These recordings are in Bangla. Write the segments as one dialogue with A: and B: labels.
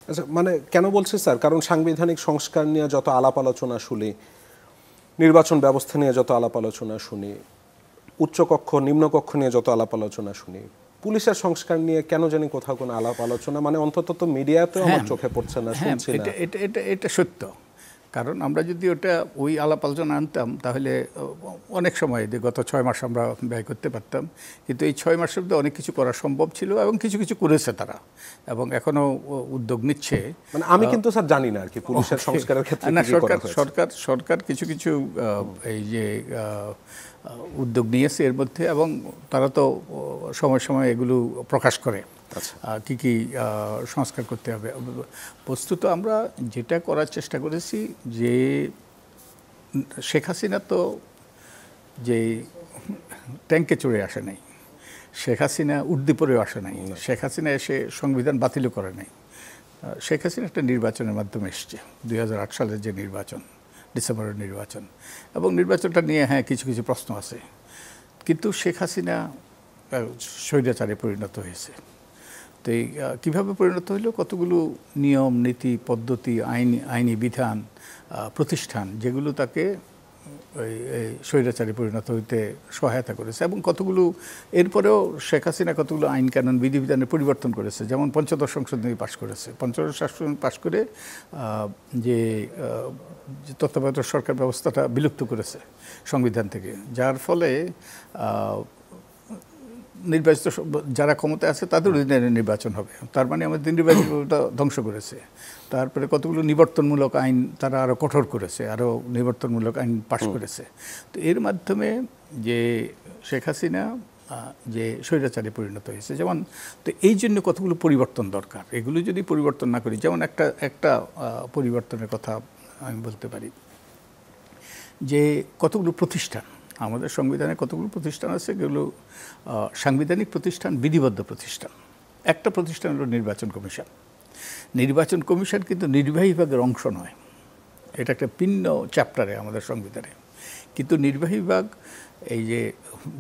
A: আচ্ছা, মানে কেন বলছি স্যার, কারণ সাংবিধানিক সংস্কার নিয়ে যত আলাপ আলোচনা শুনি, নির্বাচন ব্যবস্থা নিয়ে যত আলাপ আলোচনা শুনি, উচ্চকক্ষ নিম্নকক্ষ নিয়ে যত আলাপ আলোচনা শুনি, পুলিশের সংস্কার নিয়ে কেন জানি কোথাও কোনো আলাপ আলোচনা, মানে অন্তত তো মিডিয়াতেও আমার চোখে পড়ছে না, শুনছি না।
B: এটা সত্য। কারণ আমরা যদি ওটা ওই আলাপ আলোচনা আনতাম তাহলে অনেক সময় গত 6 মাস আমরা ব্যয় করতে পারতাম। কিন্তু এই 6 মাসের মধ্যে অনেক কিছু করা সম্ভব ছিল এবং কিছু কিছু করেছে তারা, এবং এখনও উদ্যোগ নিচ্ছে।
A: মানে আমি কিন্তু স্যার জানি না আর কি পুলিশের সংস্কারের ক্ষেত্রে
B: না,
A: কি করা হয়েছে।
B: সরকার কিছু কিছু এই যে উদ্যোগ নিয়েছে এর মধ্যে, এবং তারা তো সময় সময় এগুলো প্রকাশ করে কি কি সংস্কার করতে হবে। বস্তুত আমরা যেটা করার চেষ্টা করেছি যে শেখ হাসিনা তো যে ট্যাঙ্কে চড়ে আসে নাই, শেখ হাসিনা উর্দি পরেও আসে নাই, শেখ হাসিনা এসে সংবিধান বাতিলও করে নাই। শেখ হাসিনা একটা নির্বাচনের মাধ্যমে এসছে, 2008 সালের যে নির্বাচন, ডিসেম্বরের নির্বাচন, এবং নির্বাচনটা নিয়ে কিছু কিছু প্রশ্ন আছে। কিন্তু শেখ হাসিনা স্বৈরাচারে পরিণত হয়েছে। তো এই কীভাবে পরিণত হইল, কতগুলো নিয়ম নীতি পদ্ধতি আইনি বিধান প্রতিষ্ঠান যেগুলো তাকে এই স্বৈরাচারে পরিণত হইতে সহায়তা করেছে, এবং কতগুলো এরপরেও শেখ হাসিনা কতগুলো আইন কানুন বিধিবিধানের পরিবর্তন করেছে। যেমন পঞ্চদশ সংশোধনী পাশ করেছে, পঞ্চদশ সংশোধনী পাশ করে যে তত্ত্বাবধায়ক সরকার ব্যবস্থাটা বিলুপ্ত করেছে সংবিধান থেকে, যার ফলে নির্বাচিত যারা ক্ষমতায় আছে তাদের অধীনে নির্বাচন হবে। তার মানে আমাদের নির্বাচনটা ধ্বংস করেছে। তারপরে কতগুলো নিবর্তনমূলক আইন তারা আরও কঠোর করেছে, আরও নিবর্তনমূলক আইন পাশ করেছে। তো এর মাধ্যমে যে শেখ হাসিনা যে স্বৈরাচারে পরিণত হয়েছে, যেমন তো এই জন্য কতগুলো পরিবর্তন দরকার। এগুলো যদি পরিবর্তন না করি, যেমন একটা পরিবর্তনের কথা আমি বলতে পারি, যে কতগুলো প্রতিষ্ঠান আমাদের সংবিধানে কতগুলো প্রতিষ্ঠান আছে, যেগুলো সাংবিধানিক প্রতিষ্ঠান, বিধিবদ্ধ প্রতিষ্ঠান। একটা প্রতিষ্ঠান হলো নির্বাচন কমিশন। নির্বাচন কমিশন কিন্তু নির্বাহী বিভাগের অংশ নয়, এটা একটা ভিন্ন চ্যাপ্টারে আমাদের সংবিধানে। কিন্তু নির্বাহী বিভাগ এই যে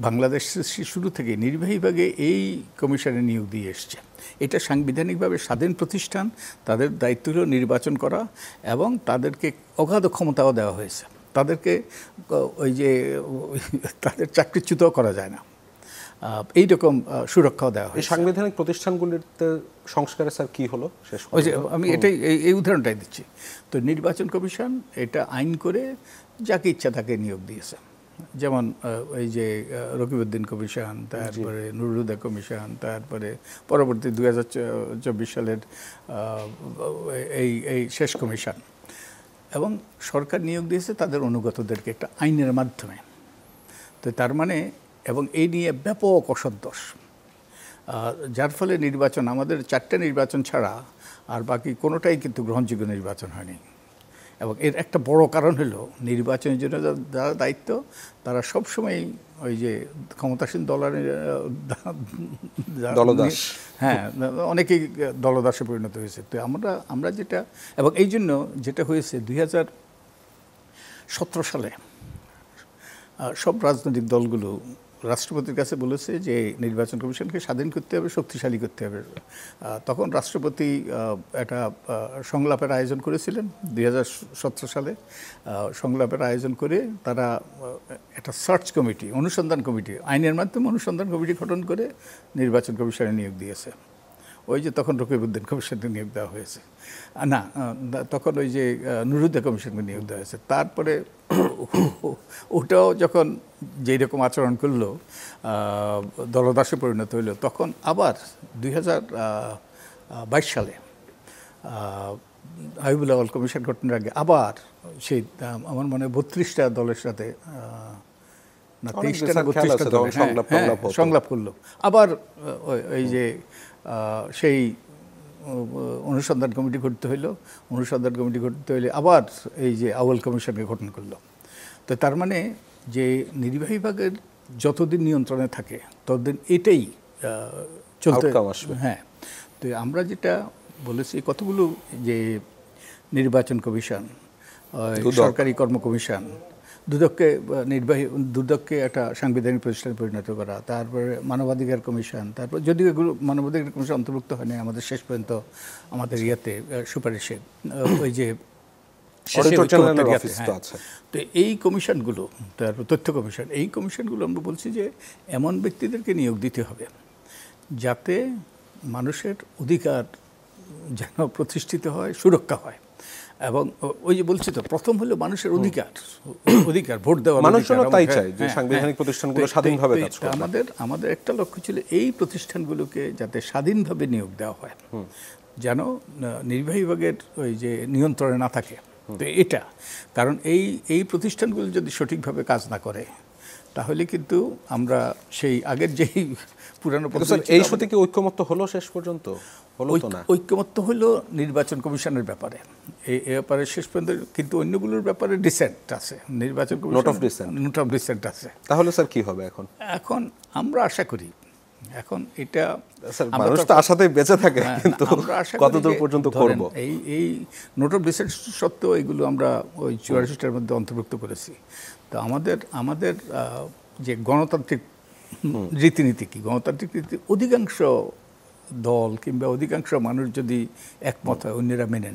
B: বাংলাদেশ শুরু থেকে নির্বাহী বিভাগে এই কমিশনে নিয়োগ দিয়ে এসছে। এটা সাংবিধানিকভাবে স্বাধীন প্রতিষ্ঠান, তাদের দায়িত্ব হলো নির্বাচন করা, এবং তাদেরকে অগাধ ক্ষমতাও দেওয়া হয়েছে। তাদেরকে ওই যে তাদের চাকরিচ্যুতও করা যায় না, এইরকম সুরক্ষাও দেওয়া হয়।
A: এই সাংবিধানিক প্রতিষ্ঠানগুলিতে সংস্কারে স্যার কি হলো শেষ?
B: ওই যে আমি এটাই এই উদাহরণটাই দিচ্ছি। তো নির্বাচন কমিশন এটা আইন করে যাকে ইচ্ছা তাকে নিয়োগ দিয়েছে। যেমন এই যে রকিবউদ্দিন কমিশন, তারপরে নুরুল হুদা কমিশন, তারপরে পরবর্তী 2024 সালের এই শেষ কমিশন, এবং সরকার নিয়োগ দিয়েছে তাদের অনুগতদেরকে একটা আইনের মাধ্যমে। তো তার মানে, এবং এই নিয়ে ব্যাপক অসন্তোষ, যার ফলে নির্বাচন, আমাদের 4টে নির্বাচন ছাড়া আর বাকি কোনোটাই কিন্তু গ্রহণযোগ্য নির্বাচন হয়নি। এবং এর একটা বড় কারণ হলো নির্বাচনের জন্য যারা দায়িত্ব তারা সবসময় ওই যে ক্ষমতাসীন
A: দলদাস,
B: হ্যাঁ, অনেকেই দলদাসে পরিণত হয়েছে। তো আমরা যেটা, এবং এই জন্য যেটা হয়েছে 2017 সালে সব রাজনৈতিক দলগুলো রাষ্ট্রপতির কাছে বলেছে যে নির্বাচন কমিশনকে স্বাধীন করতে হবে, শক্তিশালী করতে হবে। তখন রাষ্ট্রপতি একটা সংলাপের আয়োজন করেছিলেন 2017 সালে। সংলাপের আয়োজন করে তারা একটা সার্চ কমিটি, অনুসন্ধান কমিটি, আইনের মাধ্যমে অনুসন্ধান কমিটি গঠন করে নির্বাচন কমিশনে নিয়োগ দিয়েছে। ওই যে তখন রকিবউদ্দিন কমিশনকে নিয়োগ দেওয়া হয়েছে, না তখন ওই যে নুরুল হুদা কমিশনকে নিয়োগ দেওয়া হয়েছে। তারপরে ওটাও যখন যেই রকম আচরণ করলো, দলদাসে পরিণত হইল, তখন আবার 2022 সালে হাবিবুল আউয়াল কমিশন গঠনের আগে আবার সেই আমার মনে 32টা দলের সাথে, না 23টা না 32টা দল সংলাপ করলো। আবার এই যে সেই অনুসন্ধান কমিটি গঠিত হইল, অনুসন্ধান কমিটি গঠিত হইলে আবার এই যে আউয়াল কমিশনকে গঠন করলো। তো তার মানে যে নির্বাহী বিভাগের যতদিন নিয়ন্ত্রণে থাকে ততদিন এটাই চলতে আসবে। হ্যাঁ, তো আমরা যেটা বলেছি, কতগুলো যে নির্বাচন কমিশন, সরকারি কর্ম কমিশন, দুদককে একটা সাংবিধানিক প্রতিষ্ঠানে পরিণত করা, তারপরে মানবাধিকার কমিশন, তারপর যদিও এগুলো মানবাধিকার কমিশন অন্তর্ভুক্ত হয়নি আমাদের শেষ পর্যন্ত আমাদের সুপারিশে, ওই যে
A: অডিটর জেনারেলের অফিস তো আছে।
B: তো এই কমিশনগুলো, তারপর তথ্য কমিশন, এই কমিশনগুলো আমরা বলছি যে এমন ব্যক্তিদেরকে নিয়োগ দিতে হবে যাতে মানুষের অধিকার যেন প্রতিষ্ঠিত হয়, সুরক্ষা হয়। এবং ওই যে বলছি তো, প্রথম হলো মানুষের অধিকার ভোট দেওয়ার।
A: মানুষজন তাই চায় যে সাংবিধানিক প্রতিষ্ঠানগুলো স্বাধীনভাবে কাজ করবে।
B: আমাদের একটা লক্ষ্য ছিল এই প্রতিষ্ঠানগুলোকে যাতে স্বাধীনভাবে নিয়োগ দেওয়া হয়, যেন নির্বাহী বিভাগের ওই যে নিয়ন্ত্রণে না থাকে। তো এটা কারণ এই প্রতিষ্ঠানগুলো যদি সঠিকভাবে কাজ না করে তাহলে কিন্তু আমরা সেই আগের যেই পুরানো
A: এই সত্যি কি ঐক্যমত্য হলো শেষ পর্যন্ত? হলো তো না।
B: ঐক্যমত্য হলো নির্বাচন কমিশনের ব্যাপারে, এই ব্যাপারে শেষ পর্যন্ত, কিন্তু অন্যগুলোর ব্যাপারে ডিসেন্ট আছে। নির্বাচন কমিশন নোট অফ ডিসেন্ট আছে।
A: তাহলে স্যার কি হবে এখন?
B: এখন আমরা আশা করি, এখন এটা
A: মানুষ তো আশাতেই বেঁচে থাকে, কিন্তু কতদূর পর্যন্ত করব?
B: এই নোট অফ ডিসেন্ট সত্ত্বেও এগুলো আমরা ওই 84টার মধ্যে অন্তর্ভুক্ত করেছি। তো আমাদের যে গণতান্ত্রিক রীতিনীতি কি, গণতান্ত্রিক রীতি অধিকাংশ দল কিংবা অধিকাংশ মানুষ যদি একমত হয়, অন্যরা মেনে নেয়,